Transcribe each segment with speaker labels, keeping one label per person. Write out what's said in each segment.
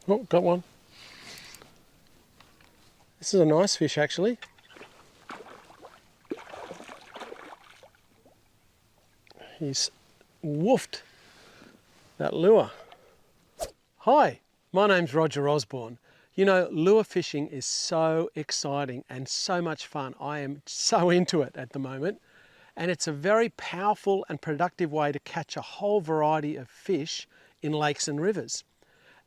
Speaker 1: Oh, got one. This is a nice fish actually. He's woofed that lure. Hi, my name's Roger Osborne. You know, lure fishing is so exciting and so much fun. I am so into it at the moment. And it's a very powerful and productive way to catch a whole variety of fish in lakes and rivers.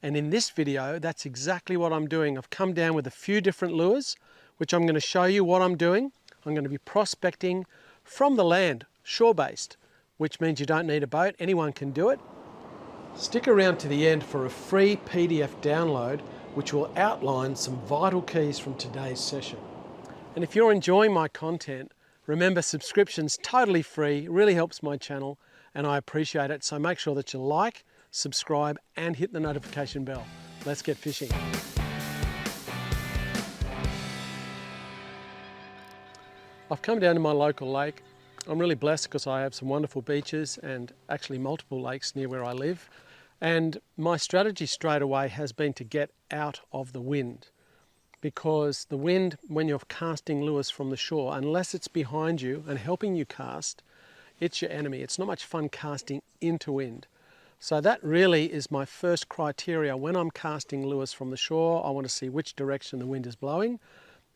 Speaker 1: And in this video, that's exactly what I'm doing. I've come down with a few different lures, which I'm going to show you what I'm doing. I'm going to be prospecting from the land, shore-based, which means you don't need a boat, anyone can do it. Stick around to the end for a free PDF download, which will outline some vital keys from today's session. And if you're enjoying my content, remember subscription's totally free, really helps my channel, and I appreciate it. So make sure that you like, subscribe, and hit the notification bell. Let's get fishing. I've come down to my local lake. I'm really blessed because I have some wonderful beaches and actually multiple lakes near where I live. And my strategy straight away has been to get out of the wind, because the wind, when you're casting lures from the shore, unless it's behind you and helping you cast, it's your enemy. It's not much fun casting into wind. So that really is my first criteria when I'm casting lures from the shore. I want to see which direction the wind is blowing,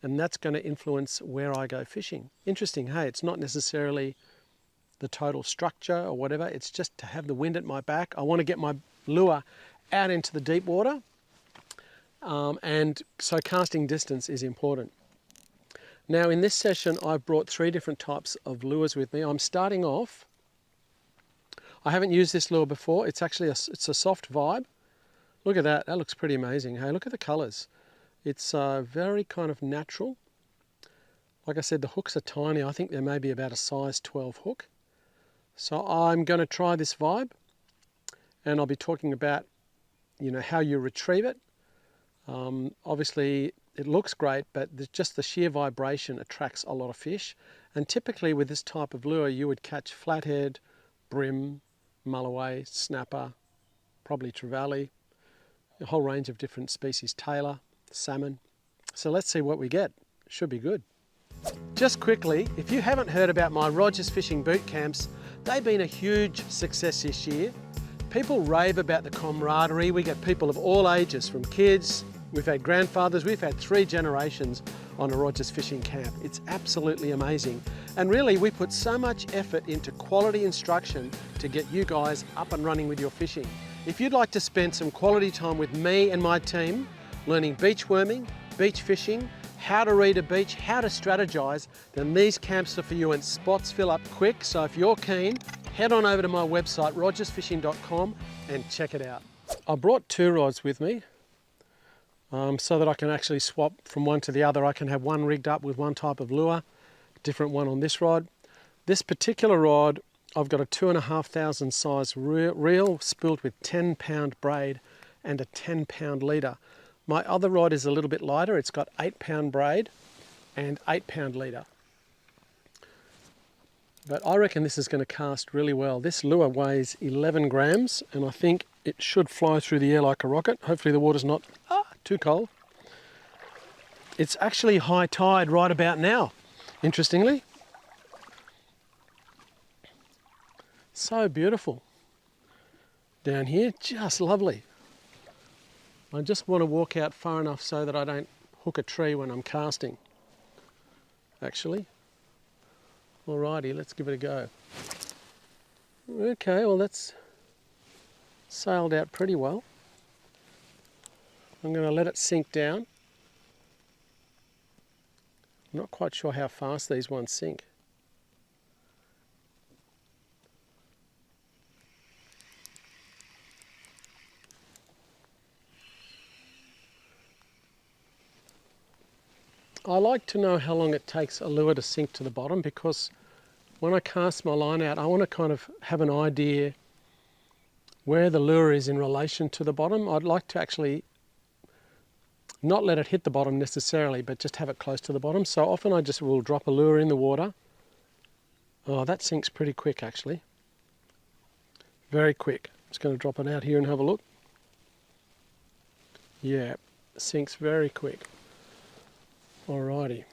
Speaker 1: and that's going to influence where I go fishing. Interesting, hey, it's not necessarily the total structure or whatever, it's just to have the wind at my back. I want to get my lure out into the deep water, and so casting distance is important. Now in this session I've brought 3 different types of lures with me. I'm starting off, I haven't used this lure before, it's actually it's a soft vibe. Look at that, that looks pretty amazing. Hey, look at the colours. It's very kind of natural. Like I said, the hooks are tiny. I think they're maybe about a size 12 hook. So I'm going to try this vibe, and I'll be talking about, you know, how you retrieve it. Obviously it looks great, but just the sheer vibration attracts a lot of fish. And typically with this type of lure you would catch flathead, bream, mulloway, snapper, probably trevally, a whole range of different species, tailor, salmon. So let's see what we get. Should be good. Just quickly, if you haven't heard about my Rogers Fishing Boot Camps, they've been a huge success this year. People rave about the camaraderie. We get people of all ages, from kids, we've had grandfathers, we've had 3 generations on a Rogers Fishing Camp. It's absolutely amazing. And really, we put so much effort into quality instruction to get you guys up and running with your fishing. If you'd like to spend some quality time with me and my team, learning beach worming, beach fishing, how to read a beach, how to strategize, then these camps are for you, and spots fill up quick. So if you're keen, head on over to my website, rogersfishing.com, and check it out. I brought 2 rods with me so that I can actually swap from one to the other. I can have one rigged up with one type of lure, different one on this rod. This particular rod, I've got a 2,500 size reel spooled with 10-pound braid and a 10-pound leader. My other rod is a little bit lighter. It's got 8-pound braid and 8-pound leader. But I reckon this is going to cast really well. This lure weighs 11 grams, and I think it should fly through the air like a rocket. Hopefully the water's not too cold. It's actually high tide right about now, interestingly. So beautiful down here, just lovely. I just want to walk out far enough so that I don't hook a tree when I'm casting, actually. Alrighty, let's give it a go. Okay, well that's sailed out pretty well. I'm going to let it sink down. I'm not quite sure how fast these ones sink. I like to know how long it takes a lure to sink to the bottom, because when I cast my line out, I want to kind of have an idea where the lure is in relation to the bottom. I'd like to actually not let it hit the bottom necessarily, but just have it close to the bottom. So often I just will drop a lure in the water. Oh, that sinks pretty quick actually. Very quick. Just going to drop it out here and have a look. Yeah, sinks very quick. Alrighty.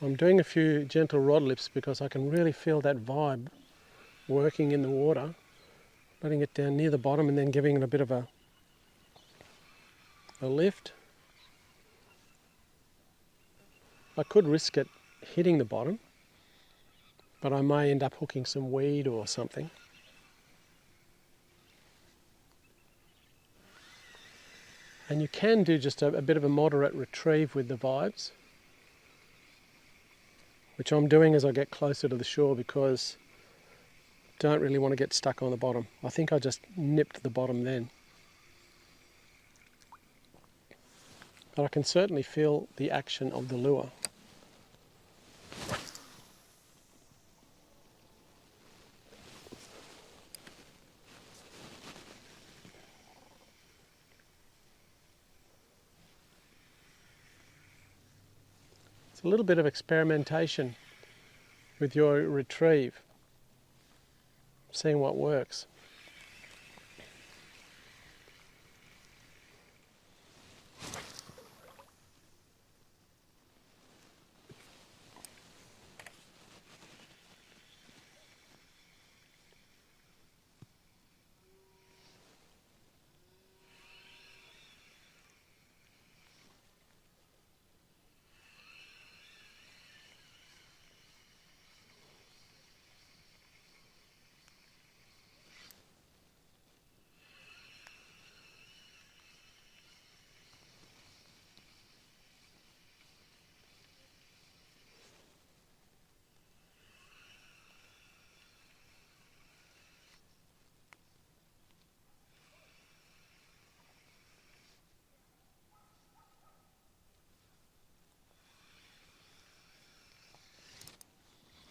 Speaker 1: I'm doing a few gentle rod lips because I can really feel that vibe working in the water, letting it down near the bottom and then giving it a bit of a lift. I could risk it hitting the bottom, but I may end up hooking some weed or something. And you can do just a bit of a moderate retrieve with the vibes, which I'm doing as I get closer to the shore because I don't really want to get stuck on the bottom. I think I just nipped the bottom then. But I can certainly feel the action of the lure. It's a little bit of experimentation with your retrieve, seeing what works.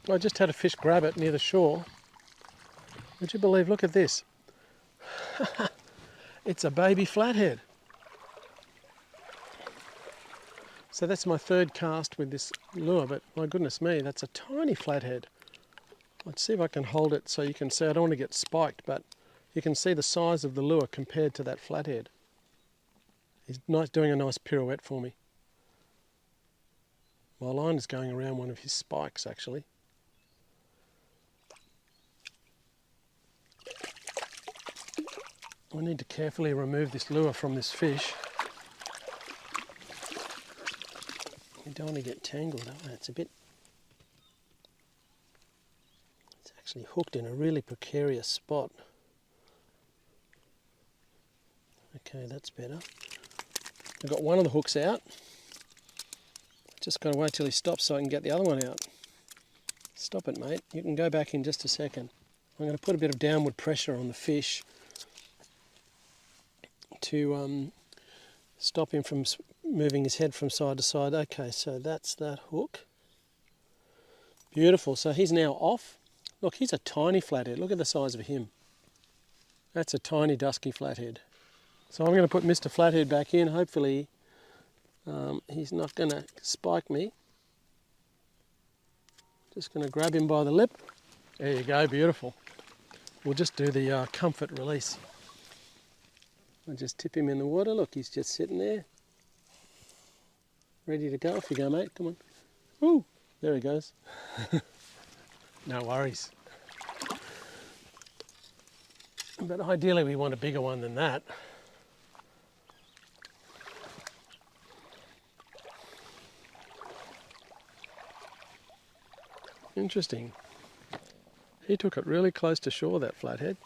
Speaker 1: I just had a fish grab it near the shore. Would you believe, look at this. It's a baby flathead. So that's my third cast with this lure, but my goodness me, that's a tiny flathead. Let's see if I can hold it so you can see. I don't want to get spiked, but you can see the size of the lure compared to that flathead. He's doing a nice pirouette for me. My line is going around one of his spikes, actually. I need to carefully remove this lure from this fish. You don't want to get tangled. Oh, it's actually hooked in a really precarious spot. Okay, that's better. I've got one of the hooks out. Just got to wait till he stops so I can get the other one out. Stop it, mate. You can go back in just a second. I'm going to put a bit of downward pressure on the fish to stop him from moving his head from side to side. Okay, so that's that hook. Beautiful. So he's now off. Look, he's a tiny flathead. Look at the size of him. That's a tiny dusky flathead. So I'm going to put Mr. Flathead back in. Hopefully he's not going to spike me. Just going to grab him by the lip. There you go, beautiful. We'll just do the comfort release. I'll just tip him in the water. Look, he's just sitting there. Ready to go. Off you go, mate. Come on. Woo! There he goes. No worries. But ideally we want a bigger one than that. Interesting. He took it really close to shore, that flathead.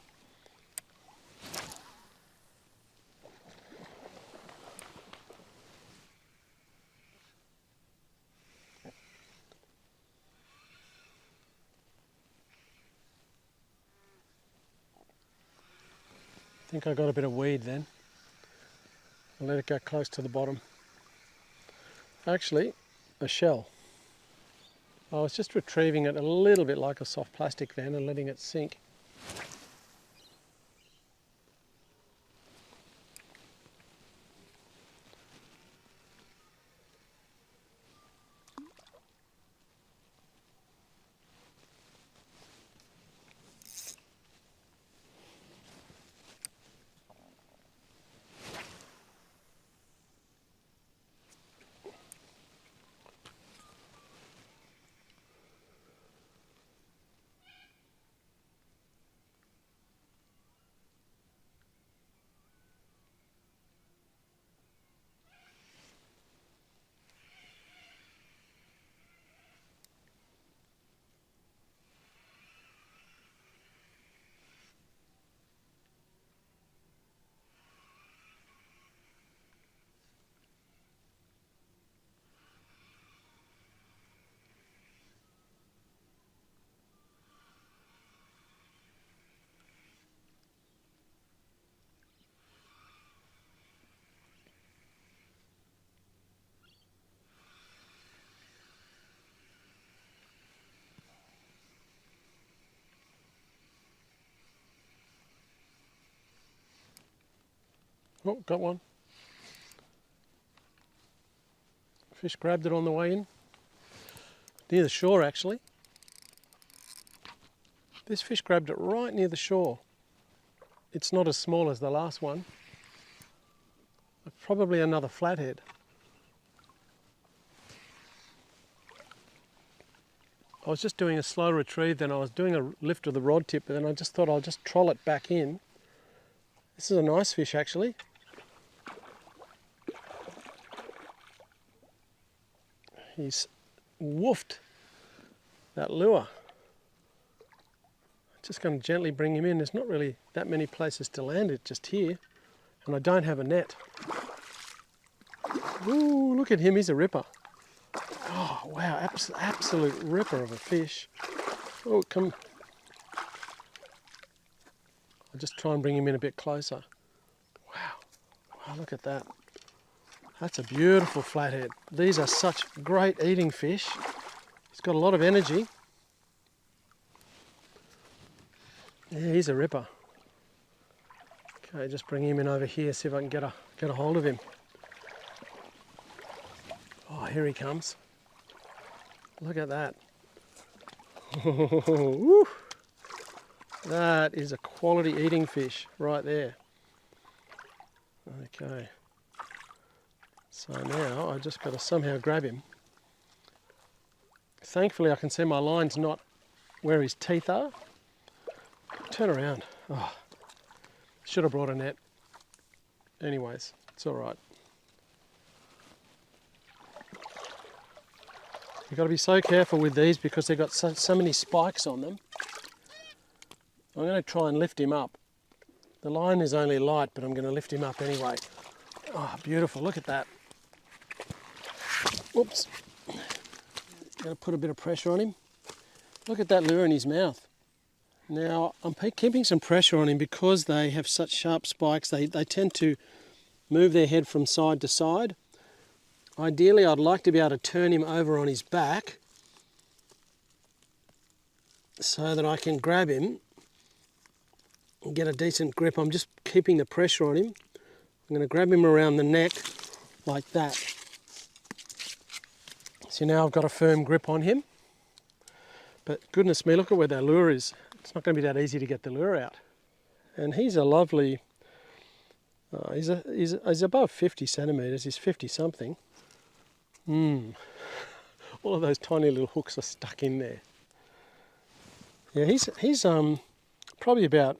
Speaker 1: I think I got a bit of weed then. I'll let it go close to the bottom. Actually, a shell. I was just retrieving it a little bit like a soft plastic then and letting it sink. Oh, got one. Fish grabbed it on the way in. Near the shore, actually. This fish grabbed it right near the shore. It's not as small as the last one. Probably another flathead. I was just doing a slow retrieve, then I was doing a lift of the rod tip, but then I just thought I'll just troll it back in. This is a nice fish, actually. He's woofed that lure. Just going to gently bring him in. There's not really that many places to land it, just here. And I don't have a net. Ooh, look at him, he's a ripper. Oh, wow, absolute ripper of a fish. Oh, come. I'll just try and bring him in a bit closer. Wow, look at that. That's a beautiful flathead. These are such great eating fish. He's got a lot of energy. Yeah, he's a ripper. Okay, just bring him in over here, see if I can get a hold of him. Oh, here he comes. Look at that. Woo. That is a quality eating fish right there. Okay. So now I just got to somehow grab him. Thankfully I can see my line's not where his teeth are. Turn around. Oh, should have brought a net. Anyways, it's all right. You've got to be so careful with these because they've got so many spikes on them. I'm going to try and lift him up. The line is only light, but I'm going to lift him up anyway. Oh, beautiful. Look at that. Whoops. Got to put a bit of pressure on him. Look at that lure in his mouth. Now, I'm keeping some pressure on him because they have such sharp spikes. They tend to move their head from side to side. Ideally, I'd like to be able to turn him over on his back so that I can grab him and get a decent grip. I'm just keeping the pressure on him. I'm going to grab him around the neck like that. So now I've got a firm grip on him. But goodness me, look at where that lure is. It's not going to be that easy to get the lure out. And he's a lovely, he's above 50 centimetres, he's 50 something. All of those tiny little hooks are stuck in there. Yeah, he's probably about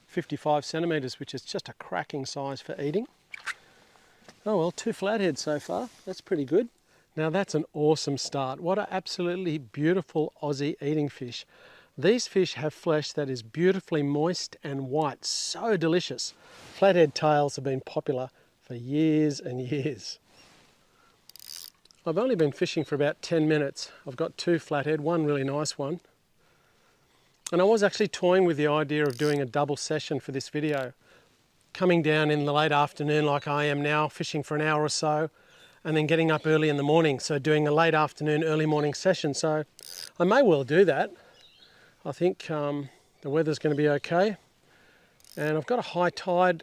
Speaker 1: 55 centimetres, which is just a cracking size for eating. Oh well, 2 flatheads so far. That's pretty good. Now that's an awesome start. What an absolutely beautiful Aussie eating fish. These fish have flesh that is beautifully moist and white. So delicious. Flathead tails have been popular for years and years. I've only been fishing for about 10 minutes. I've got 2 flathead, one really nice one. And I was actually toying with the idea of doing a double session for this video. Coming down in the late afternoon like I am now, fishing for an hour or so, and then getting up early in the morning. So doing a late afternoon, early morning session. So I may well do that. I think the weather's going to be okay. And I've got a high tide.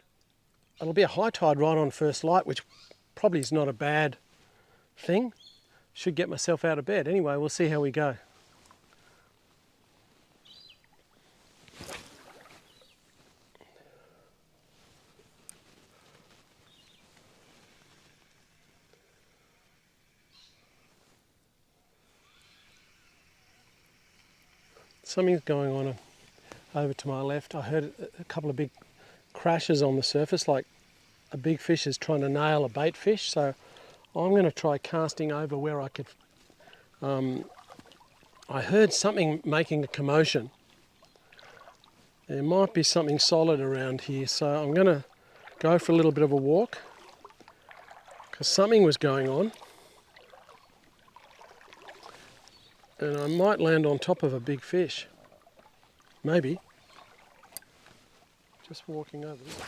Speaker 1: It'll be a high tide right on first light, which probably is not a bad thing. Should get myself out of bed. Anyway, we'll see how we go. Something's going on over to my left. I heard a couple of big crashes on the surface, like a big fish is trying to nail a bait fish. So I'm going to try casting over where I could. I heard something making a commotion. There might be something solid around here, so I'm going to go for a little bit of a walk because something was going on. And I might land on top of a big fish. Maybe. Just walking over this.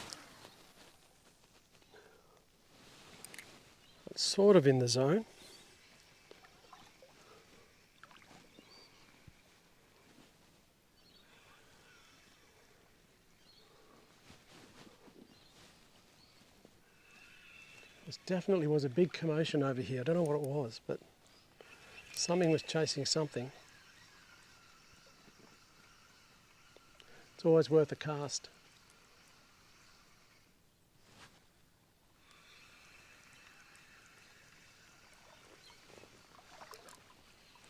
Speaker 1: It's sort of in the zone. There definitely was a big commotion over here. I don't know what it was, but something was chasing something. It's always worth a cast.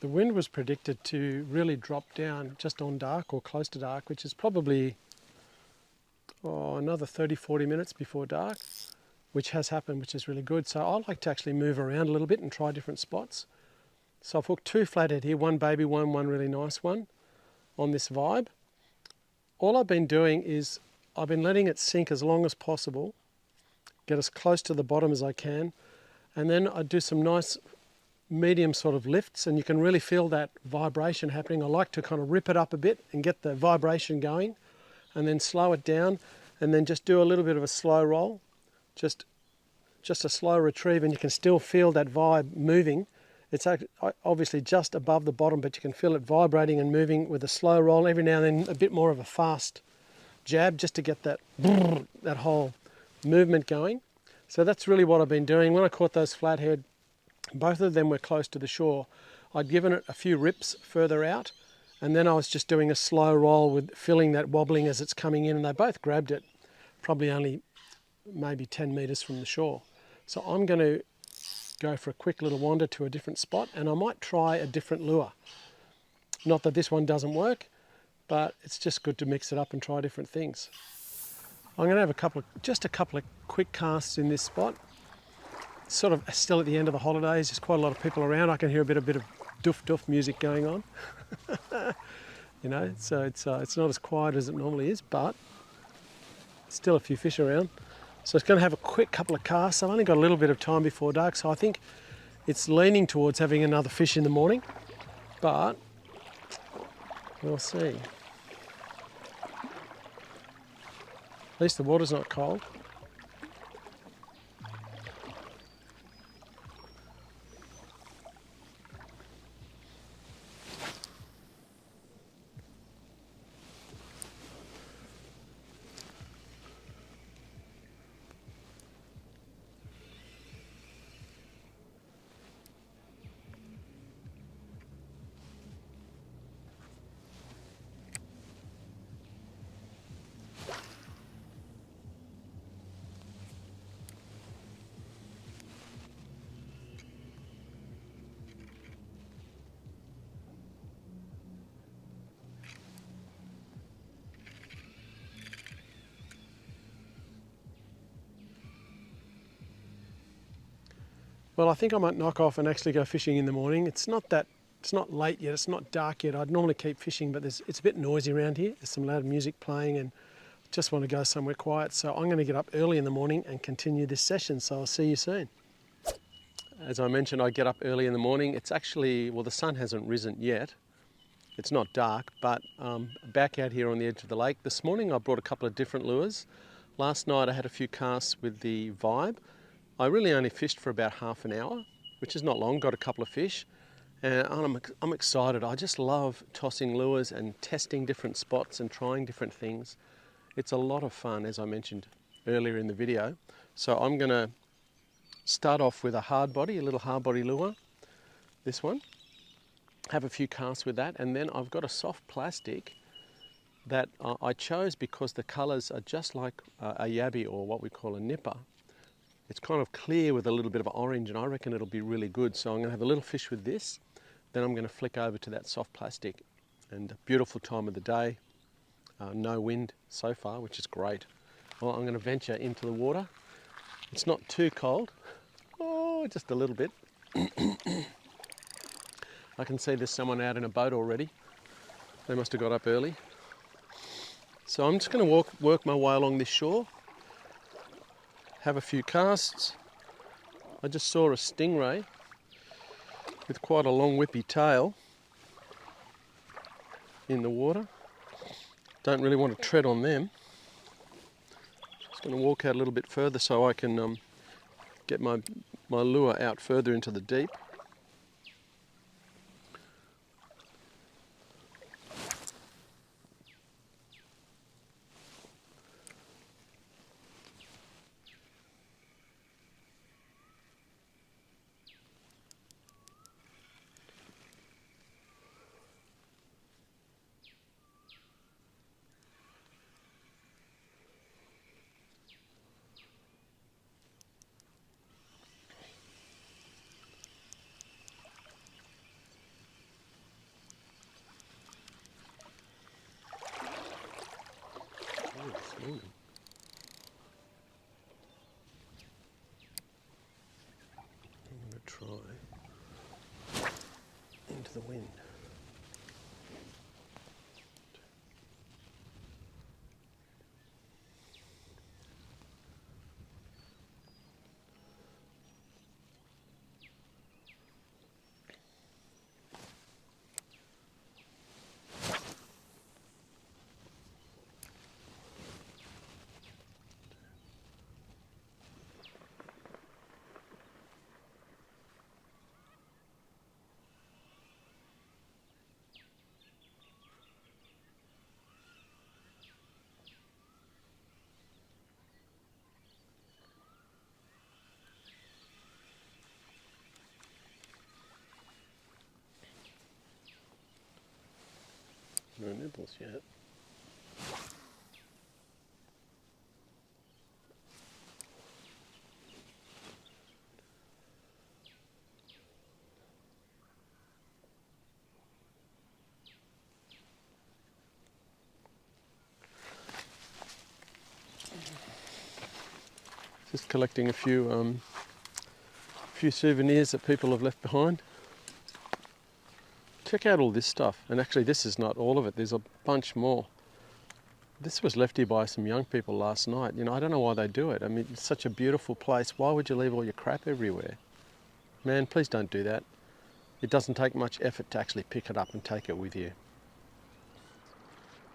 Speaker 1: The wind was predicted to really drop down just on dark or close to dark, which is probably another 30-40 minutes before dark, which has happened, which is really good. So I like to actually move around a little bit and try different spots. So I've hooked 2 flathead here, one baby one really nice one on this vibe. All I've been doing is I've been letting it sink as long as possible, get as close to the bottom as I can, and then I do some nice medium sort of lifts, and you can really feel that vibration happening. I like to kind of rip it up a bit and get the vibration going, and then slow it down, and then just do a little bit of a slow roll, just a slow retrieve, and you can still feel that vibe moving. It's obviously just above the bottom, but you can feel it vibrating and moving with a slow roll. Every now and then a bit more of a fast jab just to get that whole movement going. So that's really what I've been doing. When I caught those flathead, both of them were close to the shore. I'd given it a few rips further out, and then I was just doing a slow roll with feeling that wobbling as it's coming in, and they both grabbed it probably only maybe 10 meters from the shore. So I'm going to go for a quick little wander to a different spot, and I might try a different lure. Not that this one doesn't work, but it's just good to mix it up and try different things. I'm going to have just a couple of quick casts in this spot. It's sort of still at the end of the holidays. There's quite a lot of people around. I can hear a bit of doof music going on. You know, so it's not as quiet as it normally is, but still a few fish around. So it's going to have a quick couple of casts. I've only got a little bit of time before dark, so I think it's leaning towards having another fish in the morning, but we'll see. At least the water's not cold. Well, I think I might knock off and actually go fishing in the morning. It's not late yet, it's not dark yet. I'd normally keep fishing, but it's a bit noisy around here. There's some loud music playing and just want to go somewhere quiet. So I'm going to get up early in the morning and continue this session. So I'll see you soon. As I mentioned, I get up early in the morning. It's actually, well, the sun hasn't risen yet. It's not dark, but back out here on the edge of the lake. This morning I brought a couple of different lures. Last night I had a few casts with the Vibe. I really only fished for about half an hour, which is not long, got a couple of fish, and I'm excited. I just love tossing lures and testing different spots and trying different things. It's a lot of fun, as I mentioned earlier in the video. So I'm going to start off with a little hard body lure, this one, have a few casts with that, and then I've got a soft plastic that I chose because the colours are just like a yabby, or what we call a nipper. It's kind of clear with a little bit of orange, and I reckon it'll be really good. So I'm going to have a little fish with this, then I'm going to flick over to that soft plastic. And a beautiful time of the day, no wind so far, which is great. Well, I'm going to venture into the water. It's not too cold, just a little bit. I can see there's someone out in a boat already. They must have got up early. So I'm just going to work my way along this shore, have a few casts. I just saw a stingray with quite a long whippy tail in the water. Don't really want to tread on them. Just going to walk out a little bit further so I can get my lure out further into the deep. Morning. I'm going to try into the wind. No nibbles yet. Just collecting a few souvenirs that people have left behind. Check out all this stuff, and actually this is not all of it, there's a bunch more. This was left here by some young people last night. You know, I don't know why they do it. I mean, it's such a beautiful place. Why would you leave all your crap everywhere? Man, please don't do that. It doesn't take much effort to actually pick it up and take it with you.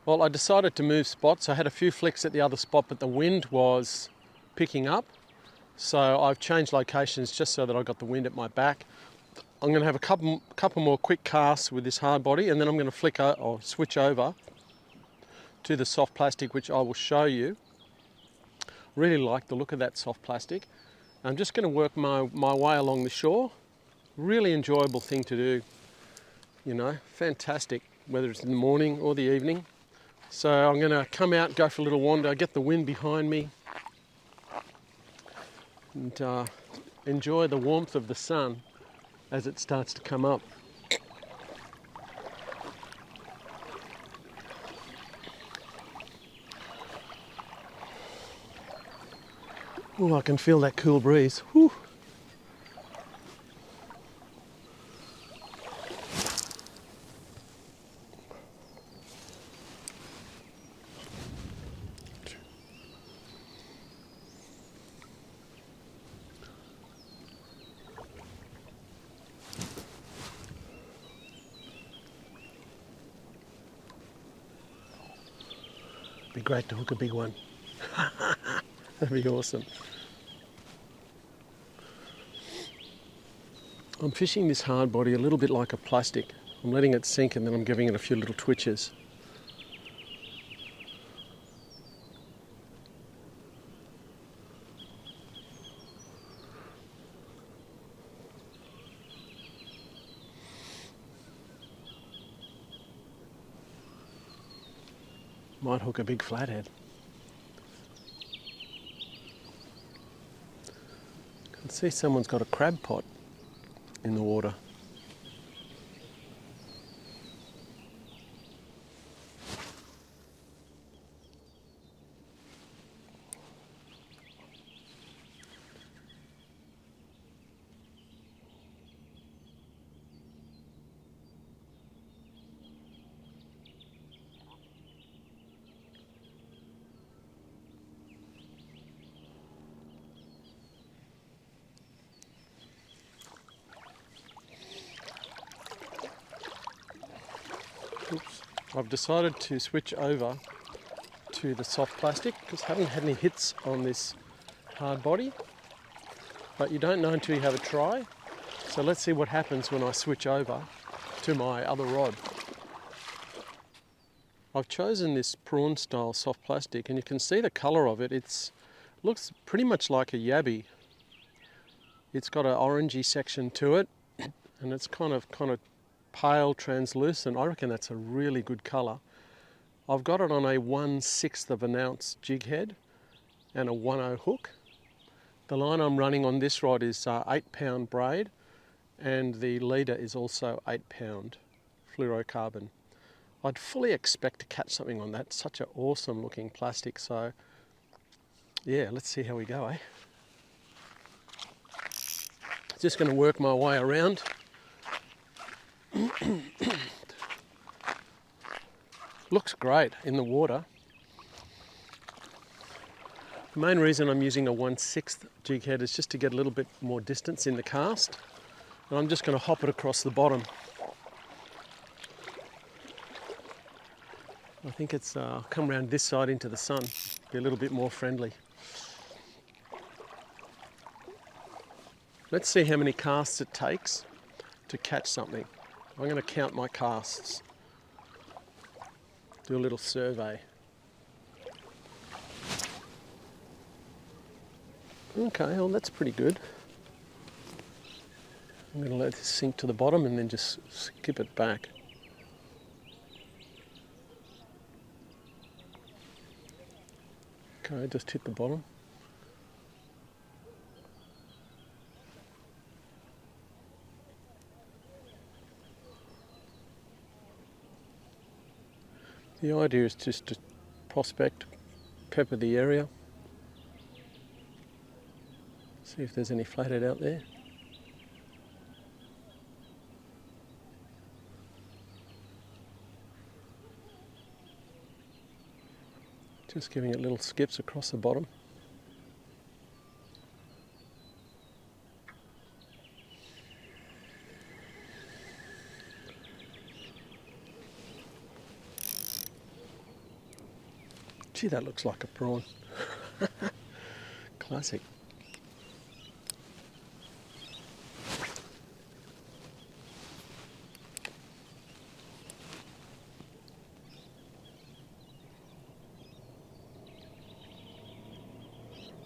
Speaker 1: Well, I decided to move spots. I had a few flicks at the other spot, but the wind was picking up. So I've changed locations just so that I got the wind at my back. I'm going to have a couple more quick casts with this hard body, and then I'm going to switch over to the soft plastic, which I will show you. Really like the look of that soft plastic. I'm just going to work my way along the shore. Really enjoyable thing to do, you know, fantastic, whether it's in the morning or the evening. So I'm going to come out, go for a little wander, get the wind behind me, and enjoy the warmth of the sun as it starts to come up. Oh, I can feel that cool breeze. Whew. Be great to hook a big one. That'd be awesome. I'm fishing this hard body a little bit like a plastic. I'm letting it sink and then I'm giving it a few little twitches. Might hook a big flathead. I can see someone's got a crab pot in the water. Oops. I've decided to switch over to the soft plastic because I haven't had any hits on this hard body, but you don't know until you have a try. So let's see what happens when I switch over to my other rod. I've chosen this prawn style soft plastic and you can see the colour of it. It looks pretty much like a yabby. It's got an orangey section to it and it's kind of pale translucent. I reckon that's a really good colour. I've got it on a 1/6 of an ounce jig head and a 1/0 hook. The line I'm running on this rod is 8-pound braid and the leader is also 8-pound fluorocarbon. I'd fully expect to catch something on that. Such an awesome looking plastic. So yeah, let's see how we go, eh? Just going to work my way around. Looks great in the water. The main reason I'm using a 1/6 jig head is just to get a little bit more distance in the cast. And I'm just going to hop it across the bottom. I think it's come around this side into the sun, be a little bit more friendly. Let's see how many casts it takes to catch something. I'm going to count my casts. Do a little survey. Okay, well that's pretty good. I'm going to let this sink to the bottom and then just skip it back. Okay, just hit the bottom. The idea is just to prospect, pepper the area, see if there's any flathead out there. Just giving it little skips across the bottom. Gee, that looks like a prawn. Classic.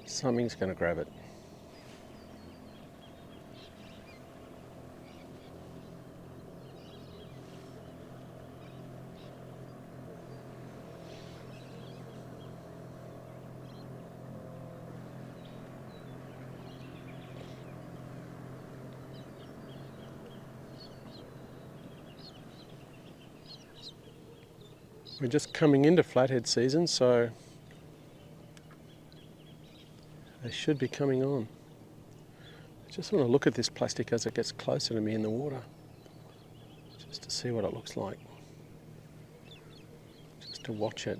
Speaker 1: Something's going to grab it. We're just coming into flathead season, so they should be coming on. I just want to look at this plastic as it gets closer to me in the water, just to see what it looks like, just to watch it.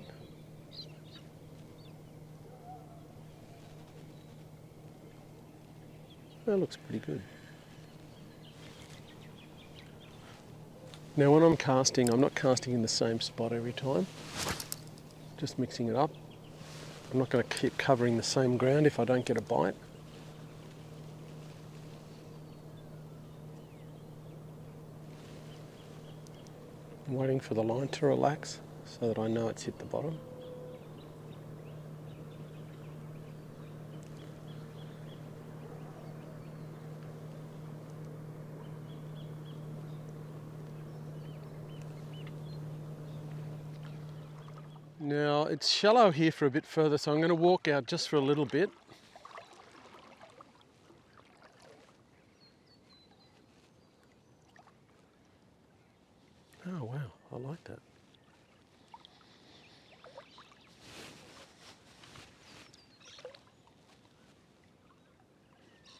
Speaker 1: That looks pretty good. Now when I'm casting, I'm not casting in the same spot every time, just mixing it up. I'm not going to keep covering the same ground if I don't get a bite. I'm waiting for the line to relax so that I know it's hit the bottom. Now it's shallow here for a bit further, so I'm going to walk out just for a little bit. Oh wow, I like that.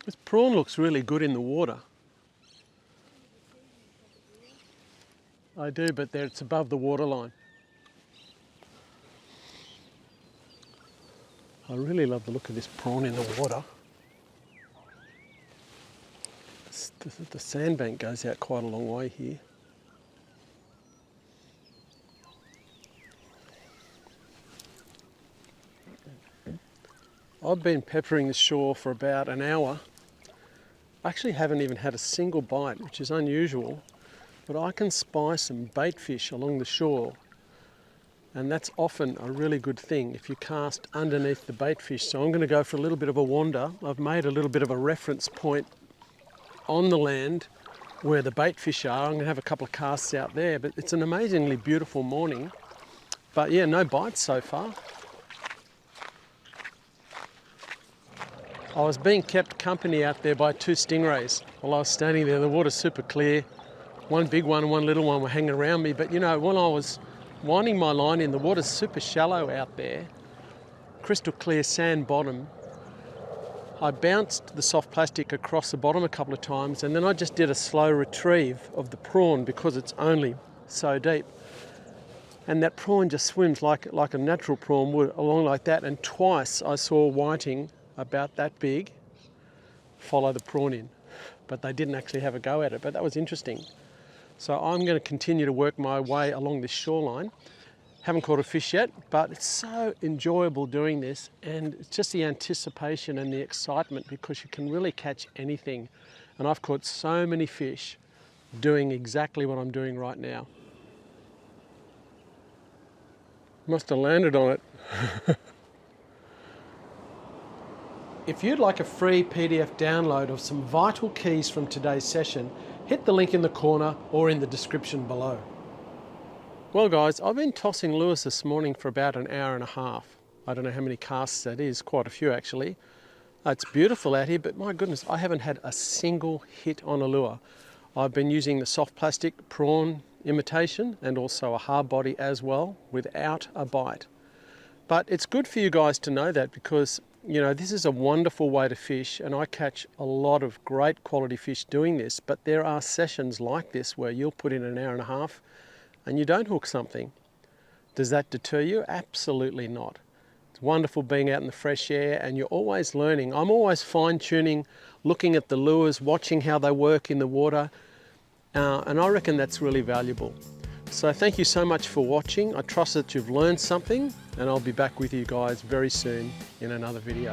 Speaker 1: This prawn looks really good in the water. I do, but there it's above the waterline. I really love the look of this prawn in the water. The sandbank goes out quite a long way here. I've been peppering the shore for about an hour. I actually haven't even had a single bite, which is unusual, but I can spy some bait fish along the shore. And that's often a really good thing if you cast underneath the bait fish. So I'm going to go for a little bit of a wander. I've made a little bit of a reference point on the land where the bait fish are. I'm going to have a couple of casts out there, but it's an amazingly beautiful morning. But yeah, no bites so far. I was being kept company out there by two stingrays while I was standing there. The water's super clear. One big one and one little one were hanging around me. But you know, when I was winding my line in. The water's super shallow out there, crystal clear sand bottom. I bounced the soft plastic across the bottom a couple of times, and then I just did a slow retrieve of the prawn because it's only so deep. And that prawn just swims like a natural prawn would, along like that. And twice I saw whiting about that big follow the prawn in, but they didn't actually have a go at it. But that was interesting. So I'm going to continue to work my way along this shoreline. Haven't caught a fish yet, but it's so enjoyable doing this, and it's just the anticipation and the excitement because you can really catch anything. And I've caught so many fish doing exactly what I'm doing right now. Must have landed on it. If you'd like a free PDF download of some vital keys from today's session, hit the link in the corner or in the description below. Well guys, I've been tossing lures this morning for about an hour and a half. I don't know how many casts that is, quite a few actually. It's beautiful out here, but my goodness, I haven't had a single hit on a lure. I've been using the soft plastic prawn imitation and also a hard body as well without a bite. But it's good for you guys to know that because, you know, this is a wonderful way to fish, and I catch a lot of great quality fish doing this, but there are sessions like this where you'll put in an hour and a half and you don't hook something. Does that deter you? Absolutely not. It's wonderful being out in the fresh air, and you're always learning. I'm always fine-tuning, looking at the lures, watching how they work in the water, and I reckon that's really valuable. So thank you so much for watching. I trust that you've learned something, and I'll be back with you guys very soon in another video.